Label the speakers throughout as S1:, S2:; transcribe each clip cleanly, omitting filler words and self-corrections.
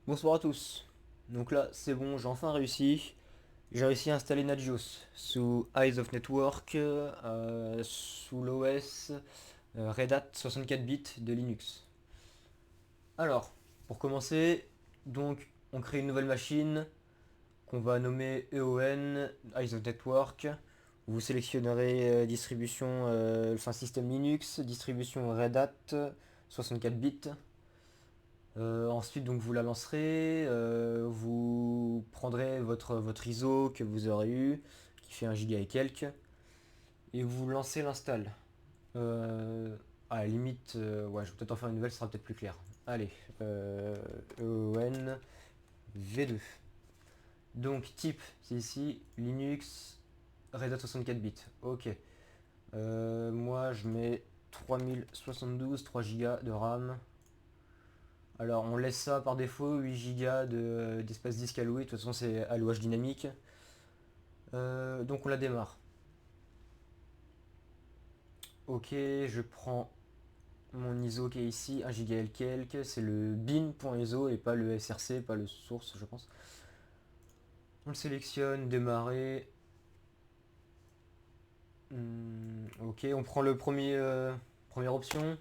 S1: Bonsoir à tous. Donc là, c'est bon, j'ai enfin réussi. J'ai réussi à installer Nagios sous Eyes of Network, sous l'OS Red Hat 64 bits de Linux. Alors, pour commencer, donc on crée une nouvelle machine qu'on va nommer EON, Eyes of Network. Vous sélectionnerez distribution, enfin système Linux, distribution Red Hat 64 bits. Ensuite, donc vous la lancerez, vous prendrez votre ISO que vous aurez eu, qui fait 1 giga et quelques, et vous lancez l'install. À la limite, ouais, je vais peut-être en faire une nouvelle, ce sera peut-être plus clair. Allez, EON V2. Donc type, c'est ici, Linux, Red Hat 64 bits. Ok. Moi, je mets 3072, 3 Go de RAM. Alors on laisse ça par défaut, 8 Go d'espace disque alloué, de toute façon c'est allouage dynamique. Donc on la démarre. Ok, je prends mon ISO qui est ici, 1 Go et quelques, c'est le bin.iso et pas le src, pas le source je pense. On le sélectionne, démarrer. Ok, on prend le première option.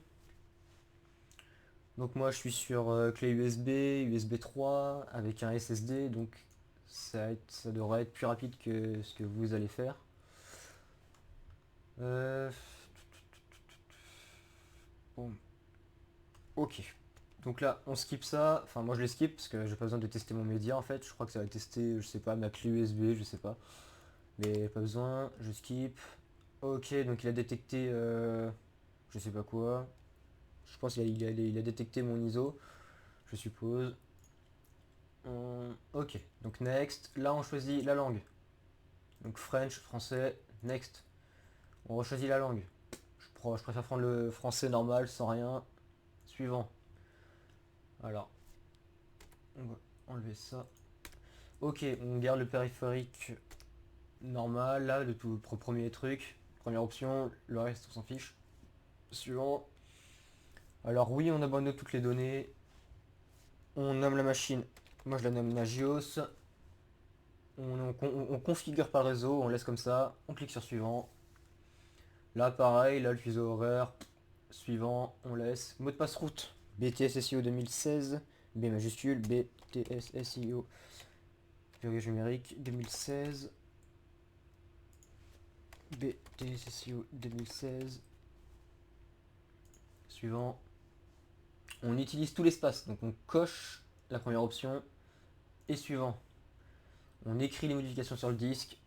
S1: Donc moi je suis sur clé USB, USB 3 avec un SSD, donc ça devrait être plus rapide que ce que vous allez faire. Euh, bon, ok. Donc là, on skip ça. Enfin, moi je les skip parce que j'ai pas besoin de tester mon média en fait. Je crois que ça va tester, je sais pas, ma clé USB, je sais pas. Mais pas besoin, je skip. Ok, donc il a détecté, je sais pas quoi. Je pense qu'il a détecté mon ISO, je suppose. Ok, donc next. Là, on choisit la langue. Donc French, français, next. On rechoisit la langue. Je préfère prendre le français normal, sans rien. Suivant. Alors, on va enlever ça. Ok, on garde le périphérique normal, là, le tout premier truc. Première option, le reste, on s'en fiche. Suivant. Alors oui, on abandonne toutes les données. On nomme la machine. Moi, je la nomme Nagios. On configure par réseau, on laisse comme ça. On clique sur suivant. Là, pareil, là, le fuseau horaire. Suivant, on laisse. Mot de passe route. BTSSIO 2016. B majuscule. BTSSIO. Virgule numérique 2016. BTSSIO 2016. Suivant. On utilise tout l'espace. Donc on coche la première option. Et suivant. On écrit les modifications sur le disque.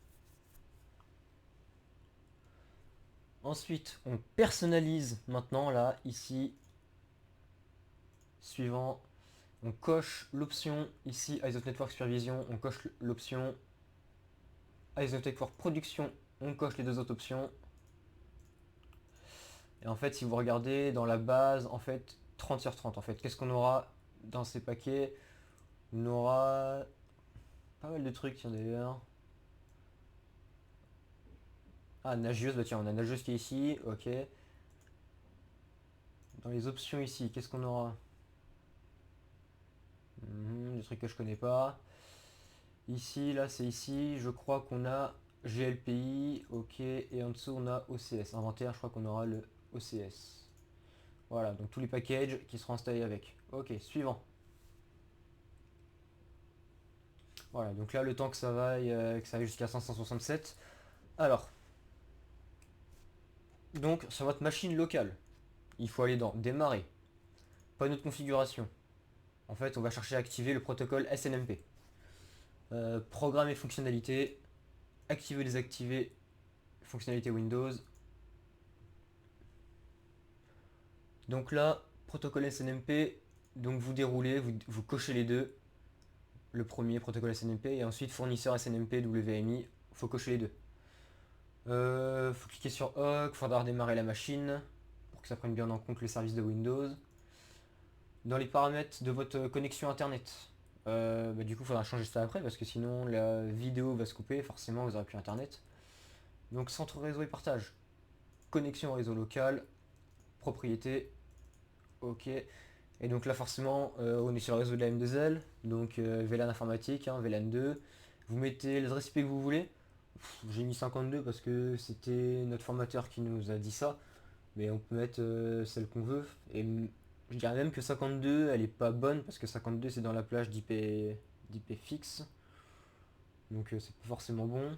S1: Ensuite, on personnalise maintenant, là, ici. Suivant. On coche l'option ici, Eyes of Network Supervision. On coche l'option Eyes of Network Production. On coche les deux autres options. Et en fait, si vous regardez dans la base, en fait, 30 sur 30, en fait, qu'est-ce qu'on aura dans ces paquets? On aura pas mal de trucs, tiens d'ailleurs. Ah, Nagios, bah tiens, on a Nagios qui est ici, ok. Dans les options ici, qu'est-ce qu'on aura? Des trucs que je connais pas. Ici, là, c'est ici, je crois qu'on a GLPI, ok, et en dessous, on a OCS. Inventaire, je crois qu'on aura le OCS. Voilà, donc tous les packages qui seront installés avec. Ok, suivant. Voilà, donc là, le temps que ça aille jusqu'à 567. Alors, donc, sur votre machine locale, il faut aller dans Démarrer, panneau de configuration. En fait, on va chercher à activer le protocole SNMP. Programme et fonctionnalités, activer ou désactiver fonctionnalité Windows. Donc là, protocole SNMP, donc vous déroulez, vous cochez les deux. Le premier, protocole SNMP, et ensuite fournisseur SNMP WMI, faut cocher les deux. Faut cliquer sur OK, faudra redémarrer la machine pour que ça prenne bien en compte les services de Windows. Dans les paramètres de votre connexion internet, bah, du coup, il faudra changer ça après parce que sinon la vidéo va se couper, forcément vous n'aurez plus internet. Donc centre réseau et partage, connexion au réseau local, propriété, ok. Et donc là forcément on est sur le réseau de la M2L, donc VLAN informatique, hein, VLAN 2. Vous mettez l'adresse IP que vous voulez. J'ai mis 52 parce que c'était notre formateur qui nous a dit ça, mais on peut mettre celle qu'on veut. Et je dirais même que 52 elle est pas bonne parce que 52 c'est dans la plage d'IP fixe, donc c'est pas forcément bon.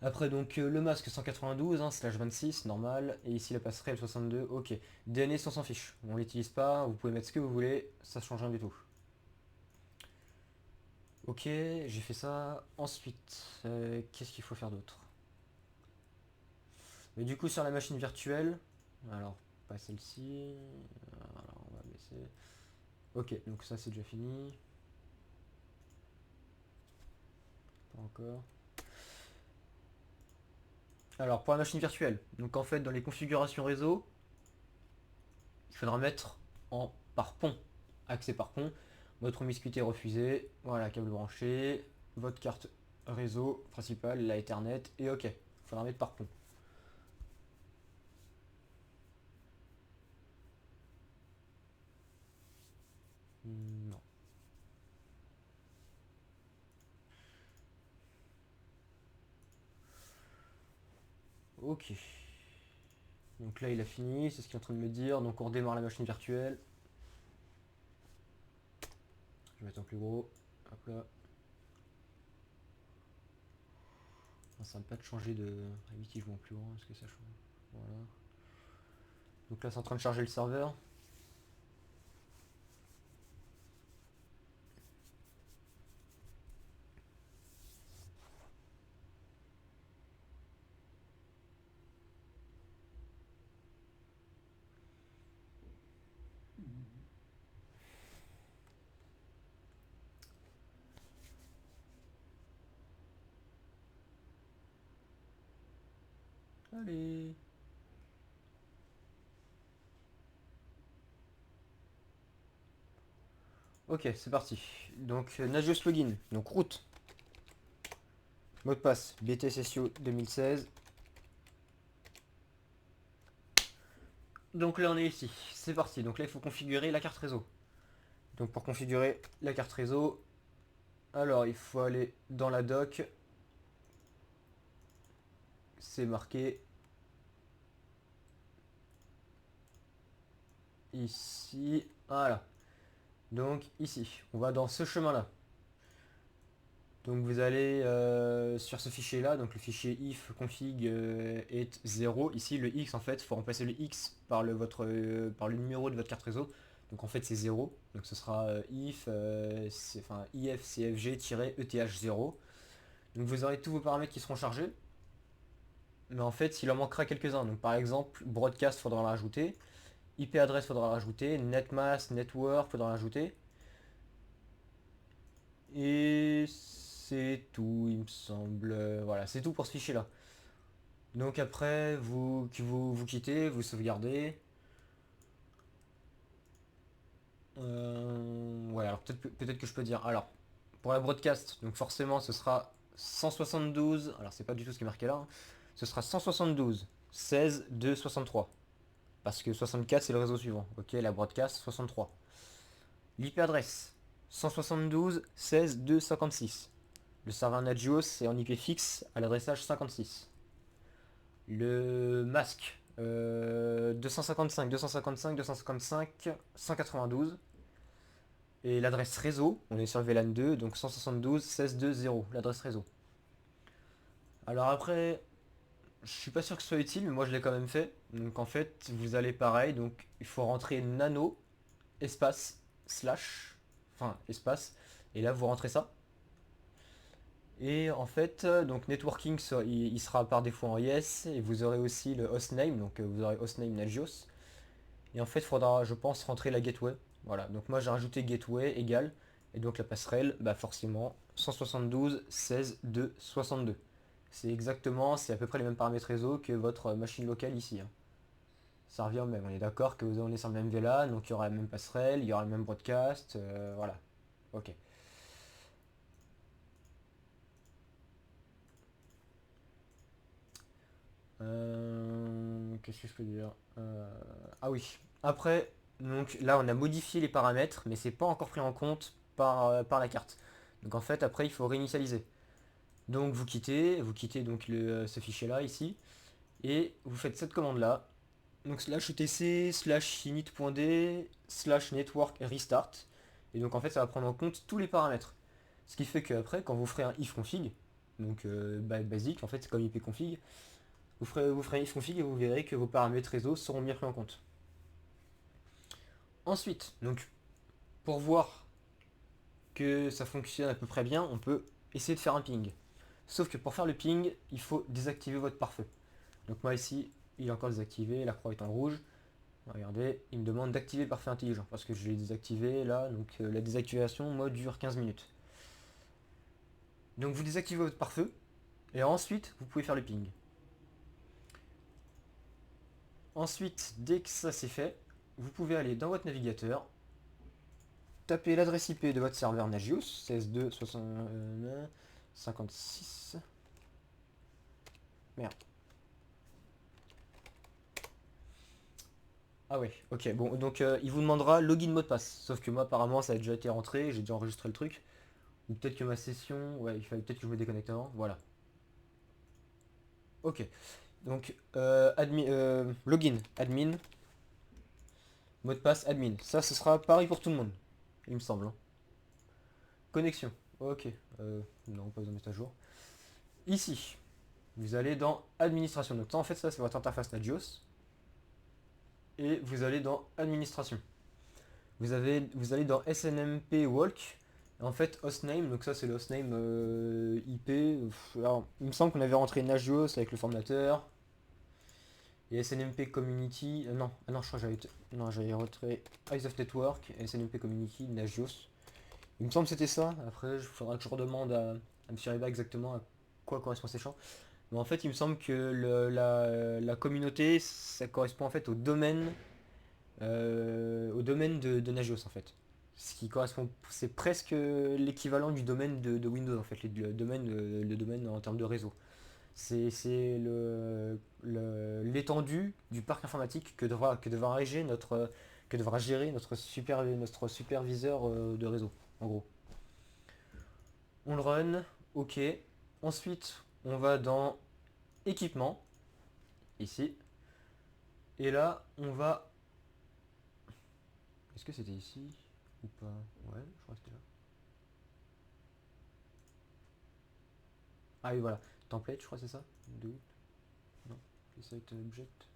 S1: Après donc le masque 192, hein, slash 26, normal, et ici la passerelle 62, ok. DNS on s'en fiche, on l'utilise pas, vous pouvez mettre ce que vous voulez, ça change rien du tout. Ok, j'ai fait ça. Ensuite, qu'est-ce qu'il faut faire d'autre? Mais du coup sur la machine virtuelle, alors pas celle-ci, alors on va baisser. Ok, donc ça c'est déjà fini. Pas encore. Alors pour la machine virtuelle, donc en fait dans les configurations réseau, il faudra mettre en par pont, accès par pont. Votre promiscuité refusée, voilà, câble branché, votre carte réseau principale, la Ethernet, et ok, il faudra mettre par pont. Non. Ok. Donc là il a fini, c'est ce qu'il est en train de me dire. Donc on redémarre la machine virtuelle. Je vais mettre en plus gros. Hop là. Ah, ça va pas de changer de. Ah oui, si je mets en plus grand, est-ce que ça change? Voilà. Donc là c'est en train de charger le serveur. Allez. Ok, c'est parti. Donc Nagios Login, donc route, mot de passe BTSSIO 2016. Donc là on est ici, c'est parti. Donc là il faut configurer la carte réseau. Donc pour configurer la carte réseau, alors il faut aller dans la doc, c'est marqué ici, voilà. Donc ici, on va dans ce chemin-là. Donc vous allez sur ce fichier là, donc le fichier if config est 0. Ici le x en fait, il faut remplacer le x par par le numéro de votre carte réseau. Donc en fait c'est 0. Donc ce sera if ifcfg-eth0. Donc vous aurez tous vos paramètres qui seront chargés. Mais en fait il en manquera quelques-uns. Donc par exemple broadcast faudra le rajouter. IP adresse faudra le rajouter. Netmask, network faudra le rajouter. Et c'est tout, il me semble. Voilà, c'est tout pour ce fichier-là. Donc après, vous quittez, vous sauvegardez. Ouais, alors peut-être que je peux dire. Alors, pour la broadcast, donc forcément, ce sera 172. Alors, c'est pas du tout ce qui est marqué là, hein. Ce sera 172, 16, 2, 63. Parce que 64, c'est le réseau suivant. Ok, la broadcast, 63. L'IP adresse, 172, 16, 2, 56. Le serveur Nagios, c'est en IP fixe à l'adressage 56. Le masque, 255, 255, 255, 192. Et l'adresse réseau, on est sur le VLAN 2, donc 172, 1620, l'adresse réseau. Alors après, je suis pas sûr que ce soit utile, mais moi je l'ai quand même fait. Donc en fait, vous allez pareil, donc il faut rentrer nano, espace, slash, enfin espace, et là vous rentrez ça. Et en fait, donc networking, il sera par défaut en yes, et vous aurez aussi le hostname, donc vous aurez hostname Nagios. Et en fait, il faudra, je pense, rentrer la gateway. Voilà, donc moi j'ai rajouté gateway égale, et donc la passerelle, bah forcément, 172, 16, 2, 62. C'est à peu près les mêmes paramètres réseau que votre machine locale ici, hein. Ça revient au même, on est d'accord que vous est sur le même VLAN, donc il y aura la même passerelle, il y aura le même broadcast, voilà. Ok. Qu'est-ce que je peux dire? Ah oui. Après, Donc là, on a modifié les paramètres, mais c'est pas encore pris en compte par la carte. Donc en fait, après, il faut réinitialiser. Donc vous quittez donc ce fichier-là ici, et vous faites cette commande-là. Donc slash etc slash init.d slash network restart. Et donc en fait, ça va prendre en compte tous les paramètres. Ce qui fait qu'après, quand vous ferez un ifconfig, donc basique, en fait, c'est comme ipconfig, vous ferez un ifconfig et vous verrez que vos paramètres réseau seront bien pris en compte. Ensuite, donc pour voir que ça fonctionne à peu près bien, on peut essayer de faire un ping. Sauf que pour faire le ping, il faut désactiver votre pare-feu. Donc moi ici, il est encore désactivé, la croix est en rouge. Regardez, il me demande d'activer le pare-feu intelligent parce que je l'ai désactivé là, donc la désactivation moi dure 15 minutes. Donc vous désactivez votre pare-feu et ensuite vous pouvez faire le ping. Ensuite, dès que ça c'est fait, vous pouvez aller dans votre navigateur, taper l'adresse IP de votre serveur Nagios, CS256. Merde. Ah ouais, ok, bon, donc il vous demandera login mot de passe. Sauf que moi, apparemment, ça a déjà été rentré, j'ai déjà enregistré le truc. Ou peut-être que ma session, ouais, il fallait peut-être que je me déconnecte avant. Voilà. Ok, donc login, admin, mot de passe, admin. Ça, ce sera pareil pour tout le monde, il me semble, hein. Connexion, ok, non, pas besoin de mettre à jour. Ici, vous allez dans administration. Donc ça, en fait, ça, c'est votre interface Nagios. Et vous allez dans administration. Vous allez dans SNMP Walk. En fait, hostname, donc ça c'est le hostname IP. Alors, il me semble qu'on avait rentré Nagios avec le formateur. Et SNMP Community. Non, non, je crois que j'avais rentré Eyes of Network, SNMP Community, Nagios. Il me semble que c'était ça. Après, il faudra que je redemande à M. Riba exactement à quoi correspond ces champs. Mais en fait, il me semble que la communauté, ça correspond en fait au domaine de Nagios en fait. Ce qui correspond, c'est presque l'équivalent du domaine de Windows en fait, le domaine en termes de réseau. C'est l'étendue du parc informatique que devra gérer notre superviseur de réseau, en gros. On le run, ok. Ensuite, on va dans équipement, ici. Et là, on va. Est-ce que c'était ici ou pas? Ouais, je crois que c'était là. Ah oui, voilà. Template, je crois que c'est ça. Do. Non. Site object.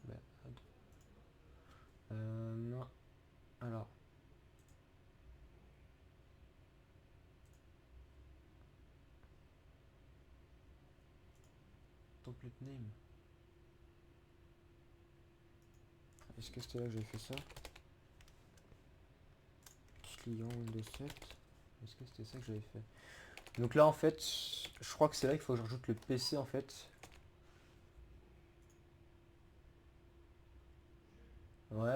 S1: Bah, add. Non. Alors. Template name. Est-ce que c'était là que j'avais fait ça? Client Windows 7. Est-ce que c'était ça que j'avais fait? Donc là, en fait, je crois que c'est là qu'il faut que je rajoute le PC en fait. Ouais,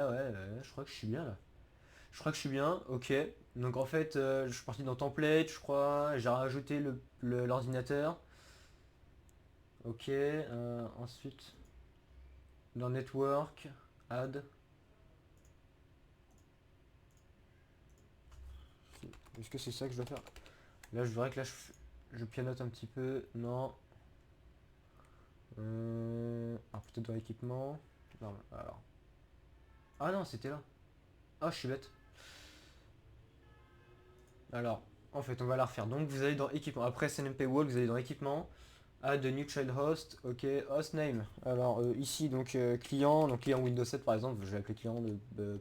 S1: je crois que je suis bien là. Je crois que je suis bien, ok. Donc en fait, je suis parti dans template, je crois. J'ai rajouté l'ordinateur. Ok. Ensuite, dans network, add. Est-ce que c'est ça que je dois faire? Là, je verrais que là, je pianote un petit peu. Non. Peut-être dans l'équipement. Non, alors. Ah non, c'était là. Ah, je suis bête. Alors, en fait, on va la refaire. Donc, vous allez dans équipement. Après SNMP Wall, vous allez dans équipement. Add a new child host. Ok, host name. Alors, ici, donc, client Windows 7 par exemple. Je vais appeler client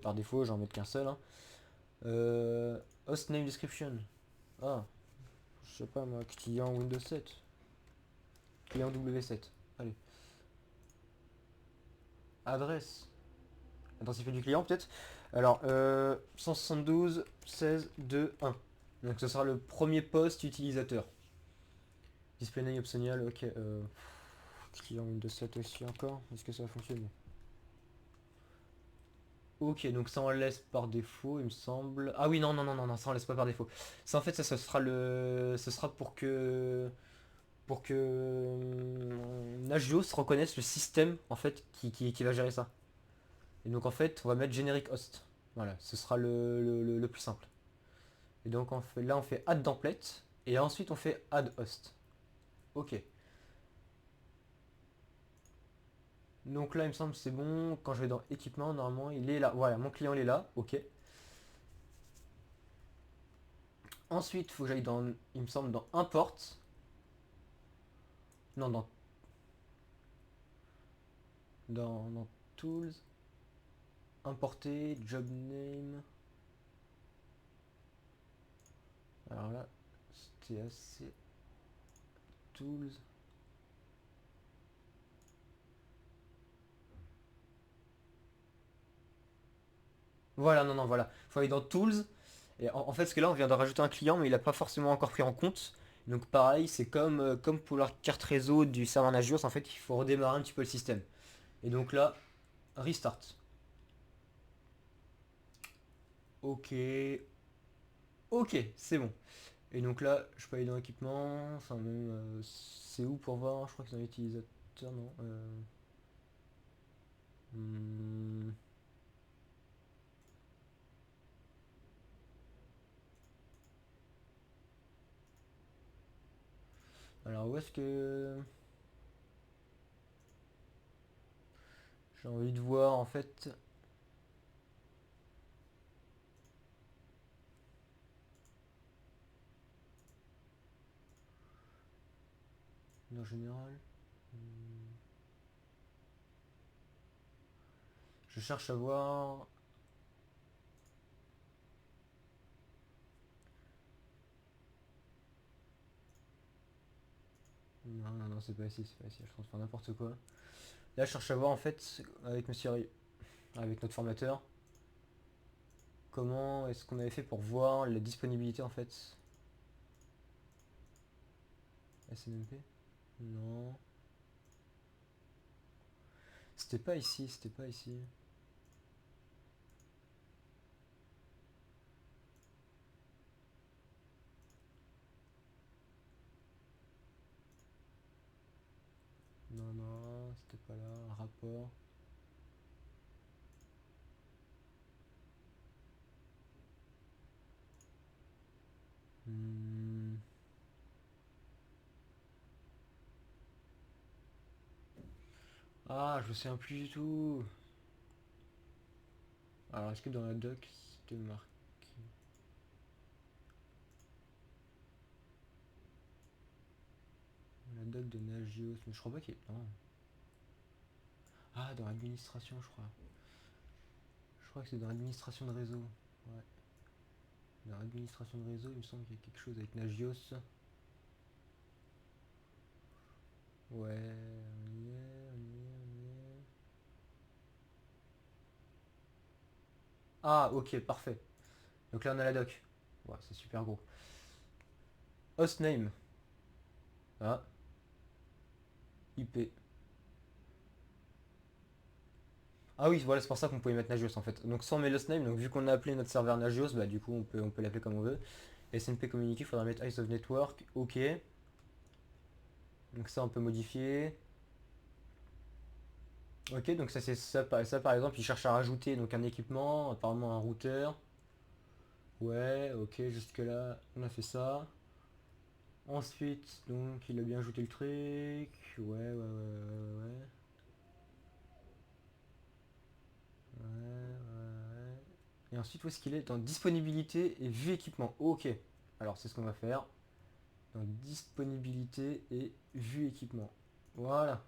S1: par défaut, j'en mets qu'un seul, hein. Host name description. Ah, je sais pas moi, client Windows 7. Client W7. Allez. Adresse. Identifié du client peut-être. Alors, 172 16 2 1. Donc ce sera le premier poste utilisateur. Display name optionnel, ok. Client Windows 7 aussi encore. Est-ce que ça va fonctionner? Ok, donc ça on laisse par défaut, il me semble. Ah oui, non, ça on laisse pas par défaut. Ça en fait, ça sera ce sera pour que Nagios reconnaisse le système en fait qui va gérer ça. Et donc en fait, on va mettre générique host. Voilà, ce sera le plus simple. Et donc là, on fait add template. Et ensuite, on fait add host. Ok. Donc là, il me semble que c'est bon. Quand je vais dans équipement, normalement, il est là. Voilà, mon client, il est là. Ok. Ensuite, il faut que j'aille dans, il me semble, dans import. Non, dans tools. Importer, job name. Alors là, c'était assez. Tools. Voilà, non, non, voilà. Il faut aller dans tools. Et en fait, parce que là, on vient de rajouter un client, mais il n'a pas forcément encore pris en compte. Donc pareil, c'est comme pour la carte réseau du serveur Nagios, en fait, il faut redémarrer un petit peu le système. Et donc là, restart. Ok, ok, c'est bon. Et donc là, je peux aller dans équipement, enfin même, c'est où pour voir? Je crois que c'est dans l'utilisateur, non hmm. Alors où est-ce que j'ai envie de voir en fait? En général, hmm, je cherche à voir. Non, non, non, c'est pas ici, c'est pas ici, je pense faire n'importe quoi. Là, je cherche à voir en fait, avec monsieur, avec notre formateur, comment est-ce qu'on avait fait pour voir la disponibilité en fait. SNMP? Non. C'était pas ici, c'était pas ici. Non, non, c'était pas là. Rapport. Hmm. Ah, je me souviens plus du tout. Alors, est-ce que dans la doc, c'était marqué la doc de Nagios? Mais je crois pas qu'il est. Non. Ah, dans l'administration, je crois. Je crois que c'est dans l'administration de réseau. Ouais. Dans l'administration de réseau, il me semble qu'il y a quelque chose avec Nagios. Ouais, on y est, on y est, on y est. Ah, ok, parfait. Donc là, on a la doc. Ouais, c'est super gros. Hostname. Ah, IP. Ah oui, voilà, c'est pour ça qu'on pouvait mettre Nagios en fait. Donc sans met l'hostname, donc vu qu'on a appelé notre serveur Nagios, bah du coup on peut l'appeler comme on veut. SNP communiqué, il faudra mettre Ice of Network. Ok. Donc ça on peut modifier. Ok, donc ça c'est ça, ça par exemple, il cherche à rajouter donc un équipement, apparemment un routeur. Ouais, ok, jusque là on a fait ça. Ensuite, donc il a bien ajouté le truc. Ouais, ouais, ouais, ouais, ouais. Ouais, ouais, ouais. Et ensuite, où est-ce qu'il est? Dans disponibilité et vue équipement. Ok. Alors c'est ce qu'on va faire. Dans disponibilité et vue équipement. Voilà.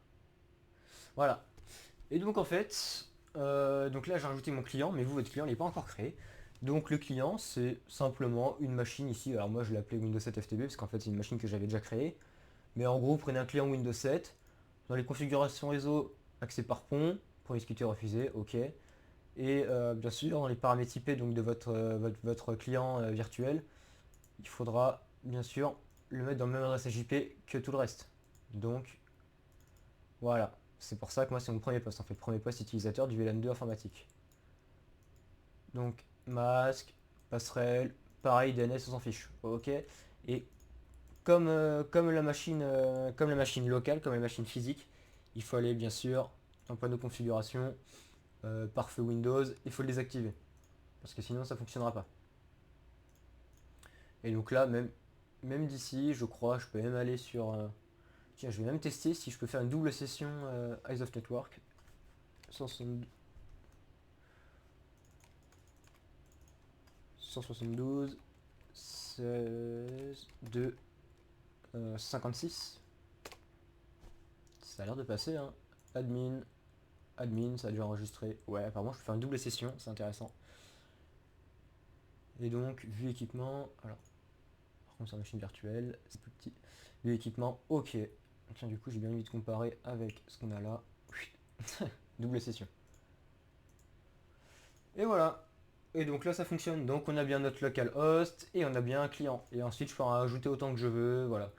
S1: Voilà. Et donc en fait, donc là j'ai rajouté mon client, mais vous, votre client, il n'est pas encore créé. Donc le client, c'est simplement une machine ici. Alors moi je l'ai appelé Windows 7 FTP parce qu'en fait c'est une machine que j'avais déjà créée. Mais en gros, prenez un client Windows 7. Dans les configurations réseau, accès par pont, pour discuter refusé, ok. Et bien sûr, dans les paramètres IP donc de votre client virtuel, il faudra bien sûr le mettre dans le même adresse IP que tout le reste. Donc voilà, c'est pour ça que moi c'est mon premier poste, en fait, premier poste utilisateur du VLAN 2 informatique. Donc masque, passerelle, pareil, DNS on s'en fiche, ok. Et comme la machine locale, comme la machine physique, il faut aller bien sûr dans le panneau configuration, pare-feu Windows, il faut le désactiver. Parce que sinon ça fonctionnera pas. Et donc là, même d'ici, je crois, je peux même aller sur... tiens, je vais même tester si je peux faire une double session Eyes of Network. 172, 16, 2, 56. Ça a l'air de passer, hein. Admin, admin, ça a dû enregistrer. Ouais, apparemment je peux faire une double session, c'est intéressant. Et donc, vue équipement, alors, par contre c'est une machine virtuelle, c'est plus petit. Vue équipement, ok. Tiens, du coup j'ai bien envie de comparer avec ce qu'on a là. Double session. Et voilà. Et donc là ça fonctionne. Donc on a bien notre local host et on a bien un client. Et ensuite je peux en rajouter autant que je veux, voilà.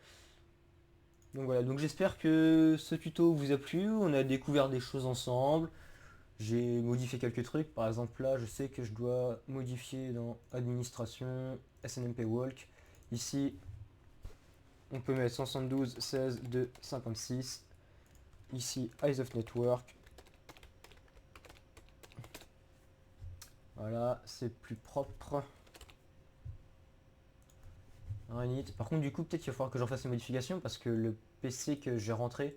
S1: Donc voilà, donc j'espère que ce tuto vous a plu, on a découvert des choses ensemble. J'ai modifié quelques trucs, par exemple là je sais que je dois modifier dans administration, SNMP Walk. Ici on peut mettre 172, 16, 2, 56. Ici Eyes of Network. Voilà, c'est plus propre. Init. Par contre du coup peut-être qu'il va falloir que j'en fasse une modification parce que le PC que j'ai rentré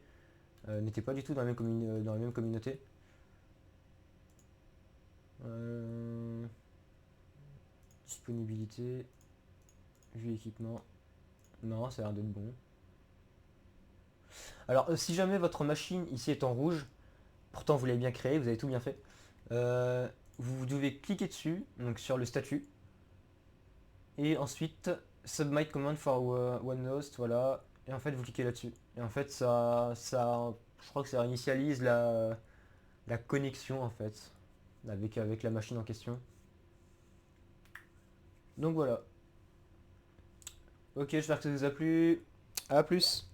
S1: n'était pas du tout dans la même communauté. Euh, disponibilité, vue équipement. Non, ça a l'air d'être bon. Alors, si jamais votre machine ici est en rouge, pourtant vous l'avez bien créé, vous avez tout bien fait, euh, vous devez cliquer dessus, donc sur le statut, et ensuite Submit Command for One Host, voilà, et en fait vous cliquez là-dessus. Et en fait je crois que ça initialise la connexion en fait, avec la machine en question. Donc voilà. Ok, j'espère que ça vous a plu. A plus.